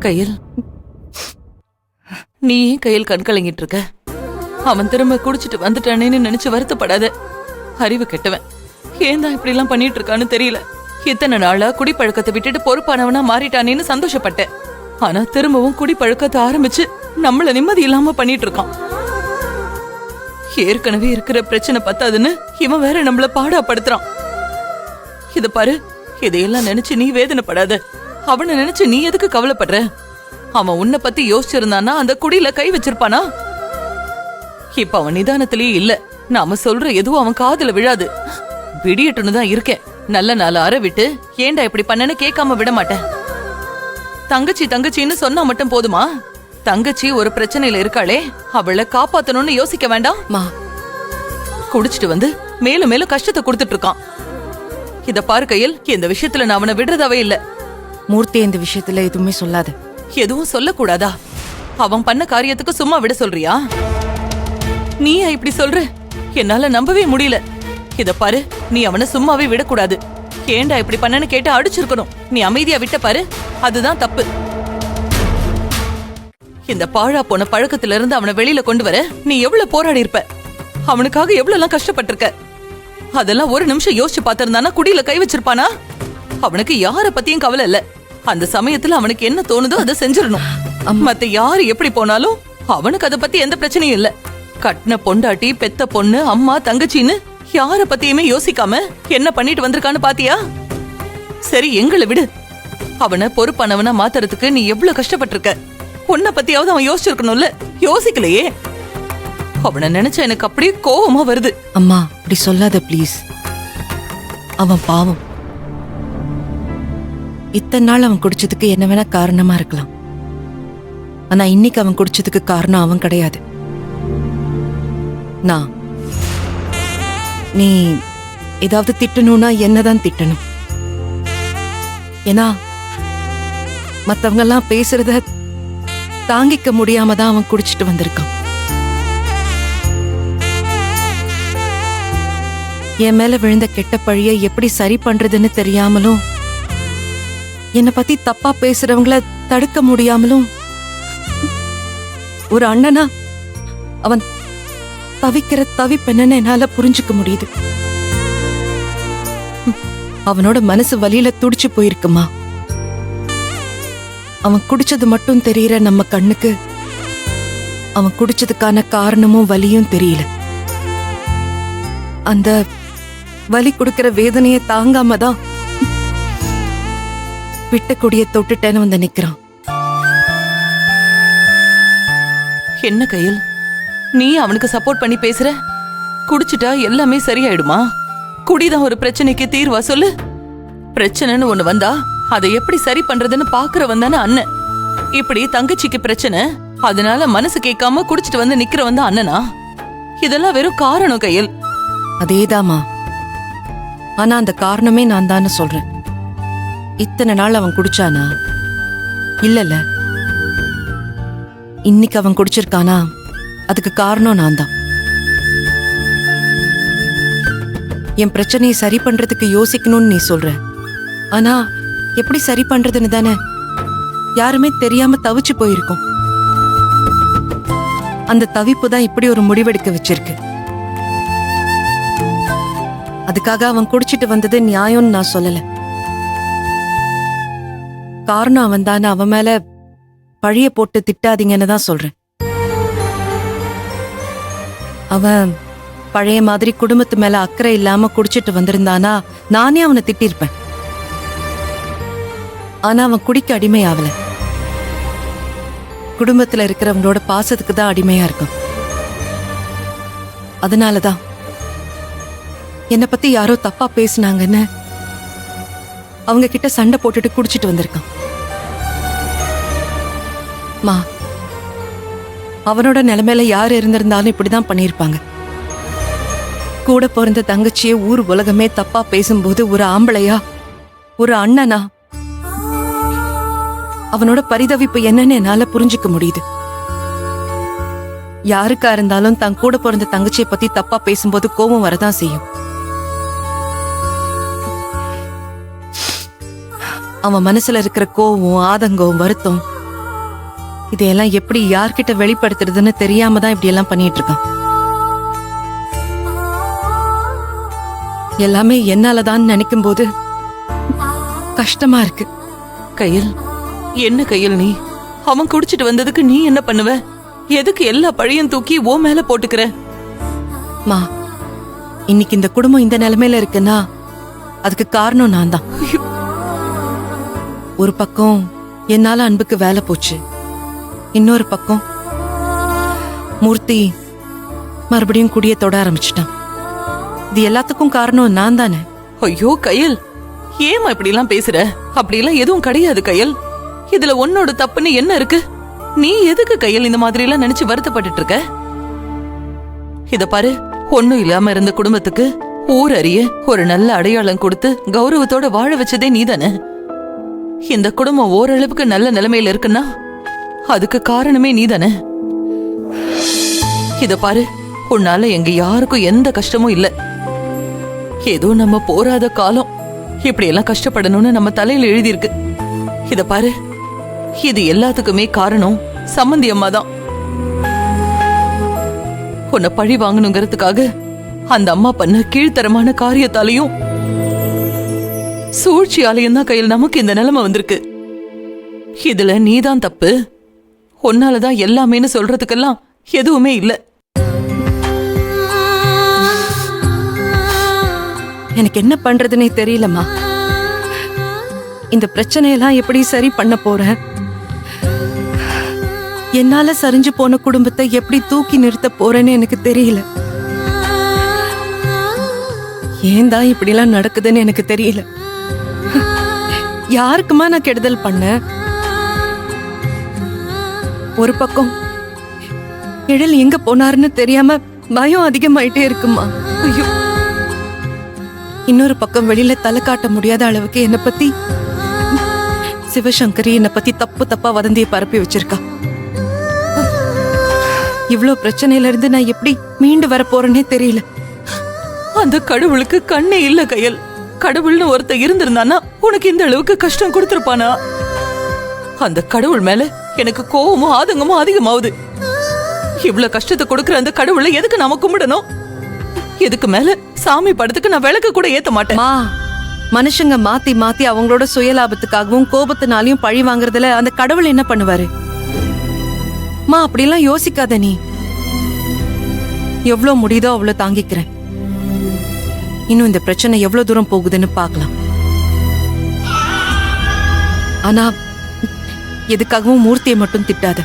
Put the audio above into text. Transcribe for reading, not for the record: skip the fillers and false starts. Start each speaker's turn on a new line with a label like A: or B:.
A: கையில், நீ ஏன் கையில் கண் கலங்கிட்டு இருக்க? அவன் திரும்ப குடிச்சிட்டு வந்துட்டானேன்னு நினைச்சு வருத்தப்படாத. அறிவு கெட்டவன் ஏன் தான் இப்படி எல்லாம் பண்ணிட்டு இருக்கான்னு தெரியல. இத்தனை நாளா குடிப்பழக்கத்தை விட்டுட்டு பொறுப்பானவனா மாறிட்டானேன்னு சந்தோஷப்பட்டேன். ஆனா திரும்பவும் குடிப்பழக்கத்தை ஆரம்பிச்சு நம்மள நிம்மதி இல்லாம பண்ணிட்டு இருக்கான். ஏற்கனவே இருக்கிற பிரச்சனை பத்தாதுன்னு இவன் வேற நம்மள பாடாப்படுத்துறான். இத பாரு, இதையெல்லாம் நினைச்சு நீ வேதனைப்படாத. அவனை நினைச்சு நீ எதுக்கு கவலைப்படுற? அவன் உன்னை பத்தி யோசிச்சிருந்தானா அந்த குடியில கை வச்சிருப்பானா? இப்ப அவன் நிதானத்திலேயே இல்ல. நாம சொல்ற எதுவும் அவன் காதுல விழாது. விடியட்டுன்னு தான் இருக்கேன். நல்ல நாள் அற விட்டு ஏண்டா இப்படி பண்ணனு கேட்காம விட மாட்டேன். தங்கச்சி தங்கச்சின்னு சொன்னா மட்டும் போதுமா? தங்கச்சி ஒரு பிரச்சனையில இருக்காளே, அவளை காப்பாத்தணும்னு யோசிக்க வேண்டாம்? குடிச்சிட்டு வந்து மேலும் மேலும் கஷ்டத்தை கொடுத்துட்டு இருக்கான். இத பாரு கையில், இந்த விஷயத்துல நான் அவனை விடுறதாவே இல்ல.
B: மூர்த்தி இந்த விஷயத்துல எதுவுமே சொல்லாத.
A: எதுவும் சொல்லக்கூடாதா? அவன் பண்ண காரியத்துக்கு சும்மா விட சொல்றியா? நீயா இப்படி சொல்ற? என்னால நம்பவே முடியல. இத பாரு, நீ அவனை சும்மாவே விடக்கூடாது. ஏண்டா இப்படி பண்ணனு கேட்டு அடிச்சிருக்கணும். நீ அமைதியா விட்ட பாரு, அதுதான் தப்பு. இந்த பாழா போன பழக்கத்துல இருந்து அவனை வெளியில கொண்டு வர நீ எவ்வளவு போராடி இருப்ப. அவனுக்காக எவ்வளவு எல்லாம் கஷ்டப்பட்டிருக்க. அதெல்லாம் ஒரு நிமிஷம் யோசிச்சு பாத்திருந்தானா குடியில கை வச்சிருப்பானா? அவனுக்கு யார பத்தியும் கவலை இல்ல. அந்த சமயத்துல அவனுக்கு என்ன தோணுதோ அதை செஞ்சிடணும். மத்த யாரு எப்படி போனாலும் அவனுக்கு அதை பத்தி எந்த பிரச்சனையும் இல்ல. கட்டின பொண்டாட்டி, பெத்த பொண்ணு, அம்மா, தங்கச்சின்னு யார பத்தியுமே யோசிக்காம என்ன பண்ணிட்டு வந்திருக்கான்னு பாத்தியா? சரி, எங்களை விடு. அவனை பொறுப்பானவனா மாத்துறதுக்கு நீ எவ்வளவு கஷ்டப்பட்டிருக்க. உன்னை பத்தியாவது அவன் யோசிச்சிருக்கணும்ல. யோசிக்கலையே. அவனை நினைச்சா எனக்கு அப்படியே கோவமா வருது.
B: அம்மா அப்படி சொல்லாத ப்ளீஸ். அவன் பாவம். இத்தனை நாள் அவன் குடிச்சதுக்கு என்ன வேணா காரணமா இருக்கலாம். ஆனா இன்னைக்கு அவன் குடிச்சதுக்கு காரணம் அவன் கிடையாது, நான். நீ ஏதாவது திட்டணும்னா என்னதான் திட்டணும். ஏன்னா மத்தவங்க எல்லாம் பேசுறத தாங்கிக்க முடியாம தான் அவன் குடிச்சிட்டு வந்திருக்கான். என் மேல விழுந்த கெட்ட பழிய எப்படி சரி பண்றதுன்னு தெரியாமலும், என்னை பத்தி தப்பா பேசுறவங்கள தடுக்க முடியாமலும், ஒரு அண்ணனா அவன் தவிக்கிற தவிப்பென்னு என்னால புரிஞ்சுக்க முடியுது. அவனோட மனசு வலியில துடிச்சு போயிருக்குமா. அவன் குடிச்சது மட்டும் தெரியற நம்ம கண்ணுக்கு அவன் குடிச்சதுக்கான காரணமும் வலியும் தெரியல. அந்த வலி கொடுக்கிற வேதனையை தாங்காம தான் விட்ட கொடிய தொட்டுட்டேன்னு வந்து நிக்கிறான்.
A: என்ன கையில், நீ அவனுக்கு சப்போர்ட் பண்ணி பேசுற? குடிச்சிட்டா எல்லாமே சரியாயிடுமா? குடிதான் ஒரு பிரச்சனைக்கு தீர்வா சொல்லு? பிரச்சனைன்னு ஒண்ணு வந்தா அதை எப்படி சரி பண்றதுன்னு பாக்குறவன் தானே அண்ணன். இப்படி தங்கச்சிக்கு பிரச்சனை, அதனால மனசு கேட்காம குடிச்சிட்டு வந்து நிக்கிறவன் தான் அண்ணனா? இதெல்லாம் வெறும் காரணம் கையில்.
B: அதேதாமா. ஆனா அந்த காரணமே நான் தானே சொல்றேன். இத்தனை நாள் அவன் குடிச்சானா? இல்லல்ல. இன்னைக்கு அவன் குடிச்சிருக்கானா? அதுக்கு காரணம் நான் தான். என் பிரச்சனையை சரி பண்றதுக்கு யோசிக்கணும்னு நீ சொல்ற. ஆனா எப்படி சரி பண்றதுன்னு தானே யாருமே தெரியாம தவிச்சு போயிருக்கோம். அந்த தவிப்பு தான் இப்படி ஒரு முடிவெடுக்க வச்சிருக்கு. அதுக்காக அவன் குடிச்சிட்டு வந்தது நியாயம்னு நான் சொல்லல. காரணம் அவன் தானே. அவன் மேல பழிய போட்டு திட்டாதீங்கன்னு தான் சொல்றேன். அவன் பழைய மாதிரி குடும்பத்து மேல அக்கறை இல்லாம குடிச்சிட்டு வந்திருந்தானா நானே அவனை திட்டிருப்பேன். ஆனா அவன் குடிக்க அடிமை ஆகல. குடும்பத்துல இருக்கிறவங்களோட பாசத்துக்கு தான் அடிமையா இருக்கும். அதனாலதான் என்னை பத்தி யாரோ தப்பா பேசினாங்கன்னு அவங்க கிட்ட சண்டை போட்டுட்டு குடிச்சிட்டு வந்திருக்கான். மா, அவனோட நிலைமையில யார் இருந்திருந்தாலும் இப்படிதான் பண்ணிருப்பாங்க. கூட பிறந்த தங்கச்சியே ஊர் உலகமே தப்பா பேசும்போது ஒரு ஆம்பளையா, ஒரு அண்ணனா அவனோட பரிதவிப்பு என்னன்னு என்னால புரிஞ்சுக்க முடியுது. யாருக்கா இருந்தாலும் தன் கூட பிறந்த தங்கச்சியை பத்தி தப்பா பேசும்போது கோபம் வரதான் செய்யும். அவன் மனசுல இருக்கிற கோவம், ஆதங்கம், வருத்தம் இதையெல்லாம் எப்படி யார்கிட்ட வெளிப்படுத்துறதுன்னு தெரியாம தான் இப்படி எல்லாம் பண்ணிட்டு இருக்கான். எல்லாமே என்னாலதான் நினைக்கும் போது கஷ்டமா இருக்கு.
A: கையல், என்ன கையல் நீ? அவன் குடிச்சிட்டு வந்ததுக்கு நீ என்ன பண்ணுவ? எதுக்கு எல்லா பழியும் தூக்கி ஓ மேல போட்டுக்கிற?
B: மா, இன்னைக்கு இந்த குடும்பம் இந்த நிலைமையில இருக்குன்னா அதுக்கு காரணம் நான் தான். ஒரு பக்கம் என்னால அன்புக்கு வேலை போச்சு, இன்னொரு பக்கம் மூர்த்தி மறுபடியும் குடிய தொட ஆரம்பிச்சிட்டான். இது எல்லாத்துக்கும் காரணம் நான் தானே.
A: ஐயோ கையல், ஏமா இப்படி எல்லாம் பேசுற? அப்படி எல்லாம் எதுவும் கிடையாது கையல். இதுல உன்னோட தப்புன்னு என்ன இருக்கு? நீ எதுக்கு கையல் இந்த மாதிரி எல்லாம் நினைச்சு வருத்தப்பட்டுட்டு இருக்க? இத பாரு, ஒண்ணும் இல்லாம இருந்த குடும்பத்துக்கு ஊர் அறிய ஒரு நல்ல அடையாளம் கொடுத்து கௌரவத்தோட வாழ வச்சதே நீதானே. இந்த குடும்பம் ஓரளவுக்கு நல்ல நிலைமையில இருக்குன்னா அதுக்கு காரணமே நீதானே. இத பாரு, உன்னால எங்க யாருக்கும் எந்த கஷ்டமும் இல்ல. ஏதோ நம்ம போராத காலம் இப்படி எல்லாம் கஷ்டப்படணும்னு நம்ம தலையில எழுதியிருக்கு. இத பாரு, இது எல்லாத்துக்குமே காரணம் சம்மந்தி அம்மா தான். உன்னை பழி வாங்கணுங்கிறதுக்காக அந்த அம்மா பண்ண கீழ்த்தரமான காரியத்தாலையும் சூழ்ச்சியாலையும் தான் கையில் நமக்கு இந்த நிலைமை வந்திருக்கு. இதுல நீதான் தப்பு, உன்னாலதான் எல்லாமேன்னு சொல்றதுக்கெல்லாம் எதுவுமே இல்ல.
B: எனக்கு என்ன பண்றதுன்னே தெரியலம்மா. இந்த பிரச்சனையெல்லாம் எப்படி சரி பண்ண போறேன்? என்னால சரிஞ்சு போன குடும்பத்தை எப்படி தூக்கி நிறுத்த போறேன்னு எனக்கு தெரியல. ஏன் தான் இப்படி எல்லாம் நடக்குதுன்னு எனக்கு தெரியல. யாருக்குமா நான் கெடுதல் பண்ண? ஒரு பக்கம் எழில் எங்க போனாருன்னு தெரியாம பயம் அதிகமாயிட்டே இருக்குமா. ஐயோ, இன்னொரு பக்கம் வெளியில தலை காட்ட முடியாத அளவுக்கு என்னை பத்தி சிவசங்கரி என்னை பத்தி தப்பு தப்பா வதந்தியை பரப்பி வச்சிருக்கா. இவ்ளோ பிரச்சனையில இருந்து நான் எப்படி மீண்டு வர போறேன்னே தெரியல.
A: அந்த கடவுளுக்கு கண்ணே இல்ல கையல். கடவுள்னு ஒருத்த இருந்திருந்தானா உனக்கு இந்த அளவுக்கு கஷ்டம் கொடுத்திருப்பானா? அந்த கடவுள் மேல எனக்கு கோவமும் ஆதங்கமும் அதிகமாவுது. இவ்வளவு கஷ்டத்தை கொடுக்கற அந்த கடவுளை எதுக்கு நாம கும்பிடணும்? எதுக்கு மேல சாமி படத்துக்கு நான் விளக்கு கூட ஏத்த மாட்டேன்.
B: மனுஷங்க மாத்தி மாத்தி அவங்களோட சுயலாபத்துக்காகவும் கோபத்தினாலையும் பழி வாங்குறதுல அந்த கடவுள் என்ன பண்ணுவாரு? அப்படிலாம் யோசிக்காத. நீ எவ்வளவு முடியுதோ அவ்வளவு தாங்கிக்கிறேன். இன்னும் இந்த பிரச்சனை எவ்வளவு தூரம் போகுதுன்னு பார்க்கலாம். ஆனா எதுக்காகவும் மூர்த்தியை மட்டும் திட்டாத.